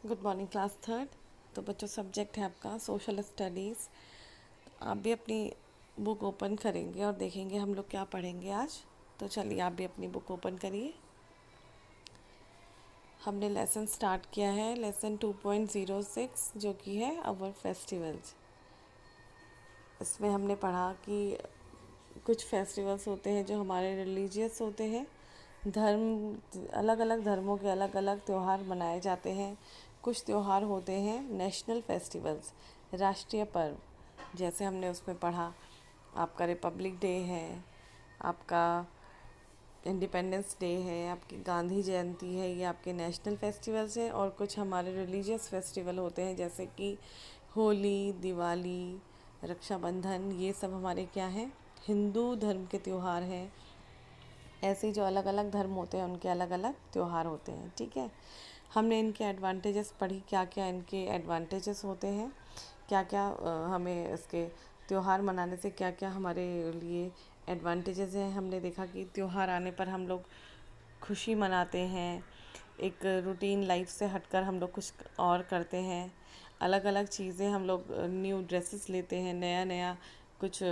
Good morning class third. तो बच्चों subject है आपका सोशल स्टडीज़। आप भी अपनी बुक ओपन करेंगे और देखेंगे हम लोग क्या पढ़ेंगे आज। तो चलिए आप भी अपनी बुक ओपन करिए। हमने लेसन स्टार्ट किया है लेसन 2.06 जो कि है अवर फेस्टिवल्स। इसमें हमने पढ़ा कि कुछ फेस्टिवल्स होते हैं जो हमारे रिलीजियस होते हैं। धर्म अलग अलग धर्मों के अलग अलग त्यौहार मनाए जाते हैं। कुछ त्यौहार होते हैं नेशनल फेस्टिवल्स, राष्ट्रीय पर्व। जैसे हमने उसमें पढ़ा आपका रिपब्लिक डे है, आपका इंडिपेंडेंस डे है, आपकी गांधी जयंती है, ये आपके नेशनल फेस्टिवल्स हैं। और कुछ हमारे रिलीजियस फेस्टिवल होते हैं जैसे कि होली, दिवाली, रक्षाबंधन, ये सब हमारे क्या हैं, हिंदू धर्म के त्यौहार हैं। ऐसे ही जो अलग अलग धर्म होते हैं उनके अलग अलग त्यौहार होते हैं। ठीक है, हमने इनके एडवांटेजेस पढ़ी, क्या क्या इनके एडवांटेजेस होते हैं, क्या क्या हमें इसके त्यौहार मनाने से क्या क्या हमारे लिए एडवांटेजेस हैं। हमने देखा कि त्यौहार आने पर हम लोग खुशी मनाते हैं, एक रूटीन लाइफ से हटकर हम लोग कुछ और करते हैं। अलग अलग चीज़ें हम लोग न्यू ड्रेसेस लेते हैं, नया नया कुछ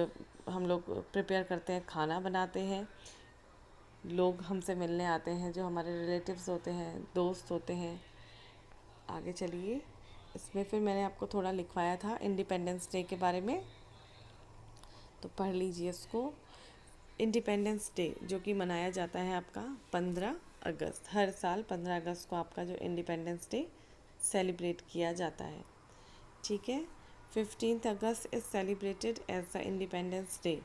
हम लोग प्रिपेयर करते हैं, खाना बनाते हैं। लोग हमसे मिलने आते हैं जो हमारे रिलेटिव्स होते हैं, दोस्त होते हैं। आगे चलिए, इसमें फिर मैंने आपको थोड़ा लिखवाया था इंडिपेंडेंस डे के बारे में, तो पढ़ लीजिए इसको। इंडिपेंडेंस डे जो कि मनाया जाता है आपका 15 अगस्त, हर साल 15 अगस्त को आपका जो इंडिपेंडेंस डे सेलिब्रेट किया जाता है। ठीक है, 15 August is celebrated as the independence day.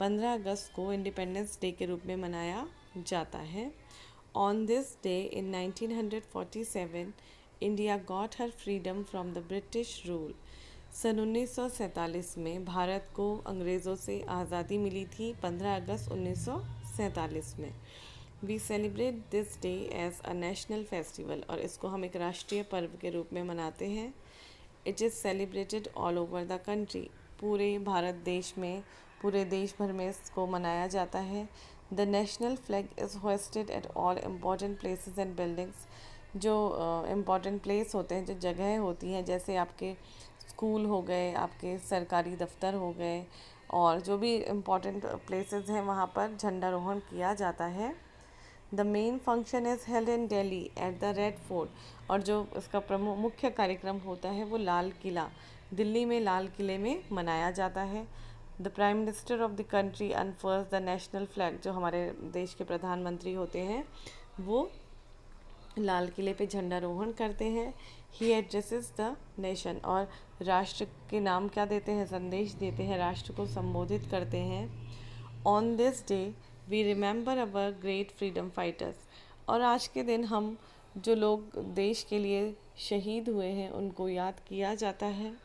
15 अगस्त को इंडिपेंडेंस डे के रूप में मनाया जाता है। On this day in 1947 India got her freedom from the British rule. सन 1947 में भारत को अंग्रेज़ों से आज़ादी मिली थी, 15 अगस्त 1947 में। We celebrate this day as a national festival, और इसको हम एक राष्ट्रीय पर्व के रूप में मनाते हैं। It is celebrated all over the country, पूरे भारत देश में, पूरे देश भर में इसको मनाया जाता है। The national flag is hosted at all important places and buildings. जो इम्पॉर्टेंट प्लेस होते हैं, जो जगह होती हैं, जैसे आपके स्कूल हो गए, आपके सरकारी दफ्तर हो गए, और जो भी इम्पॉर्टेंट प्लेसेस हैं वहाँ पर झंडारोहण किया जाता है। The main function is held in Delhi at the red fort, और जो इसका प्रमुख मुख्य कार्यक्रम होता है वो लाल किला, दिल्ली में लाल किले में मनाया जाता है। The prime minister of the country unfurls the national flag, जो हमारे देश के प्रधानमंत्री होते हैं वो लाल किले पे झंडारोहण करते हैं। ही एड्रेसेस द नेशन, और राष्ट्र के नाम क्या देते हैं, संदेश देते हैं, राष्ट्र को संबोधित करते हैं। On this day we remember our great freedom fighters, और आज के दिन हम जो लोग देश के लिए शहीद हुए हैं उनको याद किया जाता है।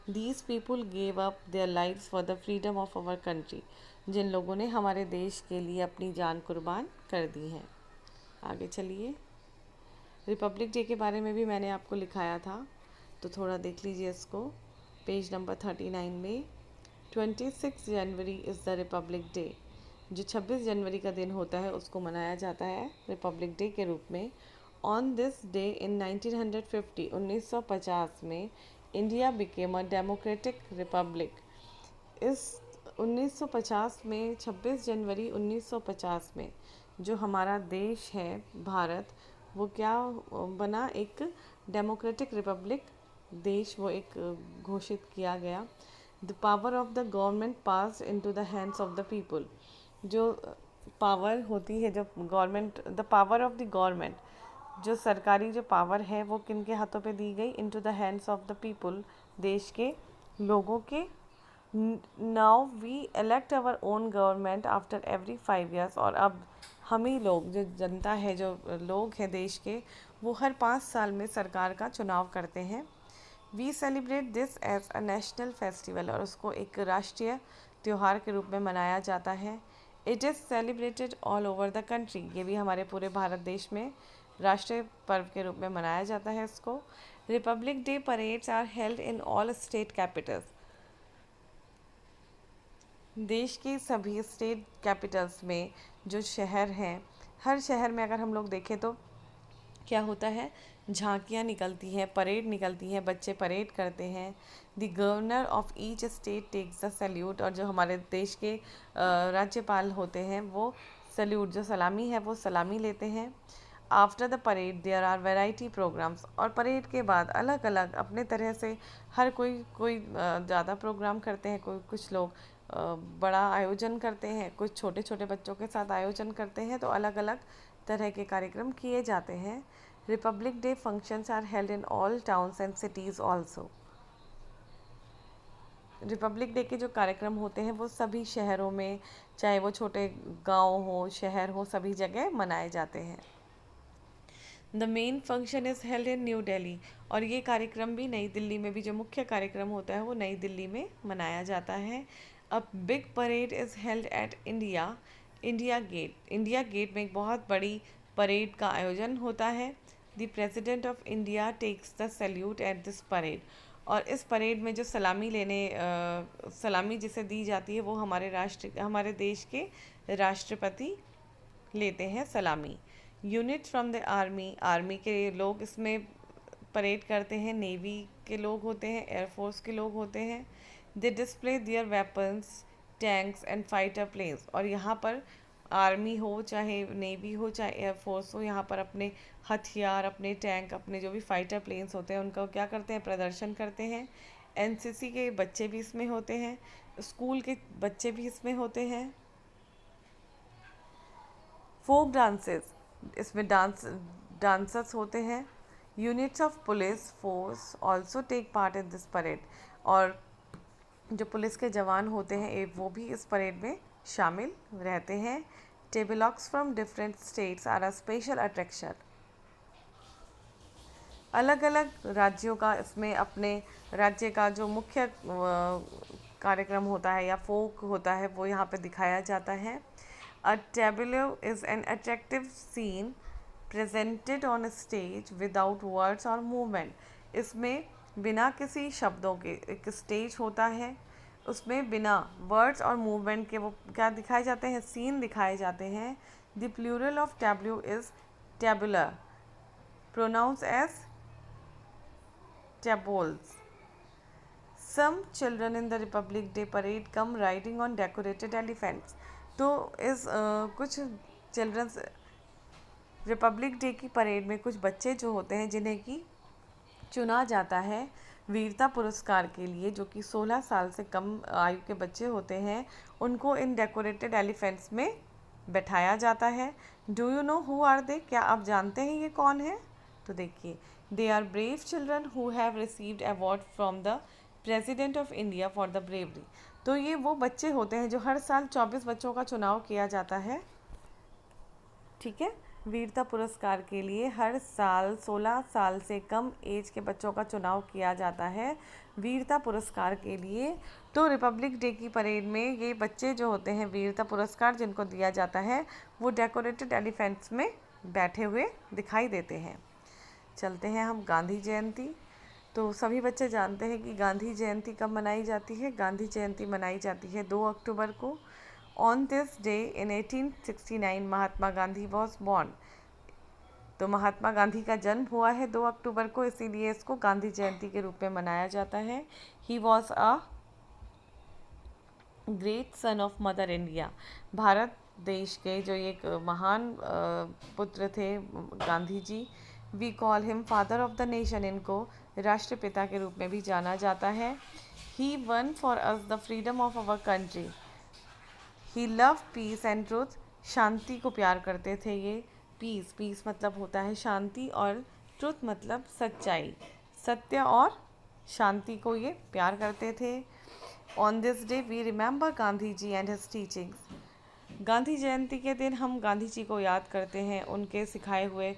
These people gave up their lives for the freedom of our country, जिन लोगों ने हमारे देश के लिए अपनी जान कुर्बान कर दी है। आगे चलिए, रिपब्लिक डे के बारे में भी मैंने आपको लिखाया था, तो थोड़ा देख लीजिए इसको। पेज नंबर 39 में 26 जनवरी इज़ द रिपब्लिक डे, जो 26 जनवरी का दिन होता है उसको मनाया जाता है रिपब्लिक डे के रूप में। ऑन दिस डे इन 1950, 1950 में India became a democratic Republic. इस 1950 में, 26 जनवरी 1950 में जो हमारा देश है भारत, वो क्या बना, एक डेमोक्रेटिक रिपब्लिक देश, वो एक घोषित किया गया। The power of the government pass into the hands of the people, जो पावर होती है, जो government, the power of the government, जो सरकारी जो पावर है वो किन के हाथों पे दी गई, into the hands of the people, देश के लोगों के। Now we elect our own government after every 5 years, और अब हम ही लोग, जो जनता है, जो लोग हैं देश के, वो हर 5 साल में सरकार का चुनाव करते हैं। We celebrate this as a national festival, और उसको एक राष्ट्रीय त्यौहार के रूप में मनाया जाता है। It is celebrated all over the country, ये भी हमारे पूरे भारत देश में राष्ट्रीय पर्व के रूप में मनाया जाता है इसको। Republic day parades are held in all state capitals, देश के सभी स्टेट कैपिटल्स में जो शहर हैं, हर शहर में अगर हम लोग देखें तो क्या होता है, झांकियाँ निकलती हैं, परेड निकलती हैं, बच्चे परेड करते हैं। The governor of each state takes the salute, और जो हमारे देश के राज्यपाल होते हैं वो सैल्यूट, जो सलामी है वो सलामी लेते हैं। After the parade there are variety programmes, और परेड के बाद अलग अलग अपने तरह से हर कोई ज़्यादा प्रोग्राम करते हैं, कुछ लोग बड़ा आयोजन करते हैं, कुछ छोटे छोटे बच्चों के साथ आयोजन करते हैं, तो अलग अलग तरह के कार्यक्रम किए जाते हैं। Republic day functions are held in all towns and cities also. Republic day के जो कार्यक्रम होते हैं वो सभी शहरों में, चाहे वो छोटे गांव हो शहर हो, सभी जगह मनाए जाते हैं। The main function is held in new Delhi, और ये कार्यक्रम भी नई दिल्ली में भी, जो मुख्य कार्यक्रम होता है वो नई दिल्ली में मनाया जाता है। A big parade is held at India Gate में एक बहुत बड़ी परेड का आयोजन होता है। The president of India takes the salute at this parade, और इस परेड में जो सलामी जिसे दी जाती है वो हमारे देश के राष्ट्रपति लेते हैं सलामी। यूनिट फ्रॉम द आर्मी के लोग इसमें परेड करते हैं, नेवी के लोग होते हैं, एयरफोर्स के लोग होते हैं। They display their weapons, tanks and fighter planes, और यहाँ पर आर्मी हो चाहे नेवी हो चाहे एयरफोर्स हो, यहाँ पर अपने हथियार, अपने टैंक, अपने जो भी फाइटर प्लेन्स होते हैं उनका क्या करते हैं, प्रदर्शन करते हैं। एनसीसी के बच्चे भी इसमें होते हैं, स्कूल के बच्चे भी इसमें होते हैं। फोक डांसेस, इसमें डांसर्स होते हैं। Units of police force also take part in this parade, और जो पुलिस के जवान होते हैं वो भी इस परेड में शामिल रहते हैं। Tableaux from different states are a special attraction, अलग अलग राज्यों का इसमें अपने राज्य का जो मुख्य कार्यक्रम होता है या फोक होता है वो यहाँ पे दिखाया जाता है। A tableau is an attractive scene presented on stage without words और मूवमेंट, इसमें बिना किसी शब्दों के एक स्टेज होता है, उसमें बिना वर्ड्स और मूवमेंट के वो क्या दिखाए जाते हैं, सीन दिखाए जाते हैं। The plural of tableau is tabular, pronounce as tables. Some children in the Republic Day parade come riding on decorated elephants. तो इस कुछ चिल्ड्रंस रिपब्लिक डे की परेड में कुछ बच्चे जो होते हैं जिन्हें कि चुना जाता है वीरता पुरस्कार के लिए, जो कि 16 साल से कम आयु के बच्चे होते हैं, उनको इन डेकोरेटेड एलिफेंट्स में बैठाया जाता है। Do you know who are they, क्या आप जानते हैं ये कौन है? तो देखिए, they are brave children who have received award from the president of India for the bravery. तो ये वो बच्चे होते हैं जो हर साल 24 बच्चों का चुनाव किया जाता है, ठीक है, वीरता पुरस्कार के लिए हर साल 16 साल से कम एज के बच्चों का चुनाव किया जाता है वीरता पुरस्कार के लिए। तो रिपब्लिक डे की परेड में ये बच्चे जो होते हैं वीरता पुरस्कार जिनको दिया जाता है वो डेकोरेटेड एलिफेंट्स में बैठे हुए दिखाई देते हैं। चलते हैं हम गांधी जयंती। तो सभी बच्चे जानते हैं कि गांधी जयंती कब मनाई जाती है। गांधी जयंती मनाई जाती है 2 अक्टूबर को। On this day in 1869 Mahatma Gandhi was born. तो महात्मा गांधी का जन्म हुआ है 2 अक्टूबर को, इसीलिए इसको गांधी जयंती के रूप में मनाया जाता है। He was a great son of mother India. Bharat देश के जो एक महान पुत्र थे Gandhi ji. We call him father of the nation, इनको राष्ट्रपिता के रूप में भी जाना जाता है। He won for us the freedom of our country. He loved peace and truth, शांति को प्यार करते थे ये। पीस मतलब होता है शांति, और ट्रुथ मतलब सच्चाई, सत्य और शांति को ये प्यार करते थे। On this day we remember Gandhi ji and his teachings. Gandhi Jayanti के दिन हम गांधी जी को याद करते हैं, उनके सिखाए हुए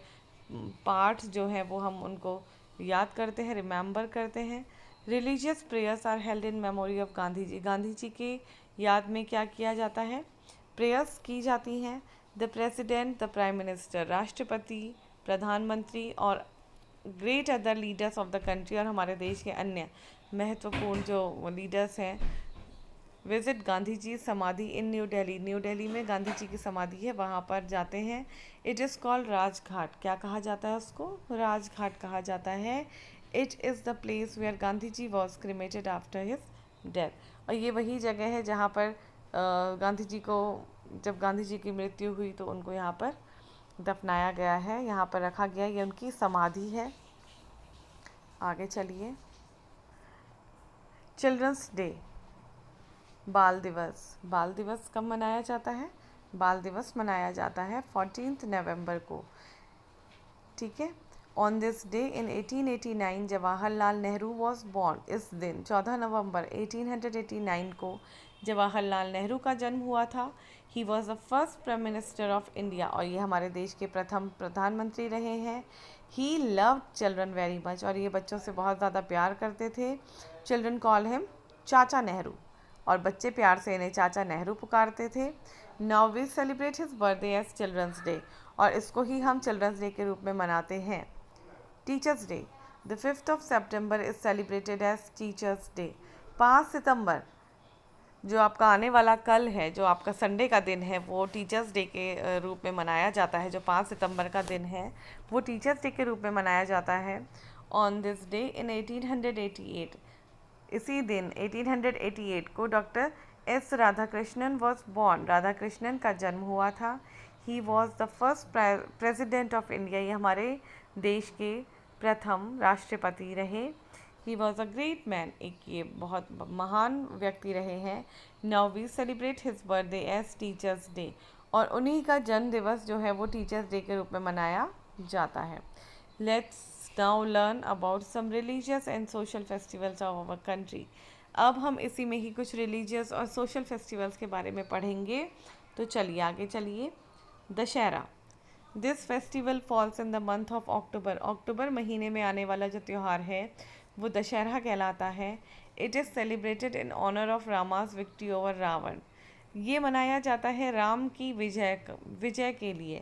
पाठ जो है वो हम उनको याद करते हैं, रिमेंबर करते हैं। Religious prayers are held in memory of Gandhi ji. Gandhi ji की याद में क्या किया जाता है, प्रेयर्स की जाती हैं। The president, the prime minister, राष्ट्रपति, प्रधानमंत्री और great other leaders of the country, और हमारे देश के अन्य महत्वपूर्ण जो लीडर्स हैं विजिट गांधी जी समाधि इन न्यू दिल्ली, न्यू दिल्ली में गांधी जी की समाधि है, वहाँ पर जाते हैं। इट इज़ कॉल्ड राजघाट, क्या कहा जाता है उसको? राजघाट कहा जाता है। It is the place where Gandhi ji was cremated after his death. और ये वही जगह है जहाँ पर गांधी जी को, जब गांधी जी की मृत्यु हुई तो उनको यहाँ पर दफनाया गया है, यहाँ पर रखा गया, ये उनकी समाधि है। आगे चलिए। चिल्ड्रंस डे, बाल दिवस। बाल दिवस कब मनाया जाता है? बाल दिवस मनाया जाता है 14 नवंबर को, ठीक है। On this day in 1889 Jawaharlal Nehru was born. इस दिन 14 नवंबर 1889 को जवाहरलाल नेहरू का जन्म हुआ था। He was the first prime minister of India, और ये हमारे देश के प्रथम प्रधानमंत्री रहे हैं। He loved children very much, और ये बच्चों से बहुत ज़्यादा प्यार करते थे। चिल्ड्रन कॉल हिम चाचा नेहरू, और बच्चे प्यार से इन्हें चाचा नेहरू पुकारते थे। Now we celebrate his birthday as children's day, और इसको ही हम चिल्ड्रंस डे के रूप में मनाते हैं। Teachers day, the 5th of September is celebrated as teachers day. 5 सितंबर जो आपका आने वाला कल है, जो आपका संडे का दिन है, वो टीचर्स डे के रूप में मनाया जाता है। जो 5 सितंबर का दिन है वो टीचर्स डे के रूप में मनाया जाता है। ऑन दिस डे इन 1888, इसी दिन 1888 को doctor S Radhakrishnan was born, Radhakrishnan का जन्म हुआ था। He was the first president of India, ये हमारे देश के प्रथम राष्ट्रपति रहे। He was a great man, एक ये बहुत महान व्यक्ति रहे हैं। Now we celebrate his birthday as teachers day, और उन्हीं का जन्म दिवस जो है वो टीचर्स डे के रूप में मनाया जाता है। Let's now learn about some religious and social festivals of our country. अब हम इसी में ही कुछ रिलीजियस और सोशल फेस्टिवल्स के बारे में पढ़ेंगे, तो चलिए आगे चलिए। Dussehra, this festival falls in the month of October, अक्टूबर महीने में आने वाला जो त्यौहार है वो दशहरा कहलाता है। It is celebrated in honour of Rama's victory over Ravana, ये मनाया जाता है राम की विजय के लिए।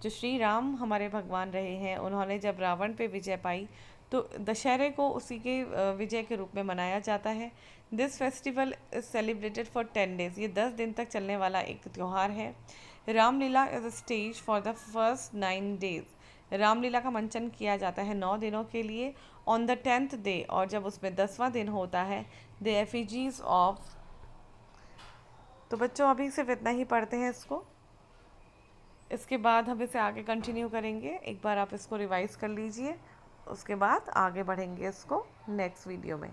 जो श्री राम हमारे भगवान रहे हैं, उन्होंने जब रावण पे विजय पाई तो दशहरे को उसी के विजय के रूप में मनाया जाता है। This festival is celebrated for 10 days, ये 10 दिन तक चलने वाला एक त्यौहार है। Ramlila is a stage for the first 9 days, Ramlila का मंचन किया जाता है 9 दिनों के लिए। ऑन द 10th day, और जब उसमें 10वां दिन होता है, द एफिजीज ऑफ। तो बच्चों अभी सिर्फ इतना ही पढ़ते हैं इसको, इसके बाद हम इसे आगे कंटिन्यू करेंगे। एक बार आप इसको रिवाइज कर लीजिए, उसके बाद आगे बढ़ेंगे इसको नेक्स्ट वीडियो में।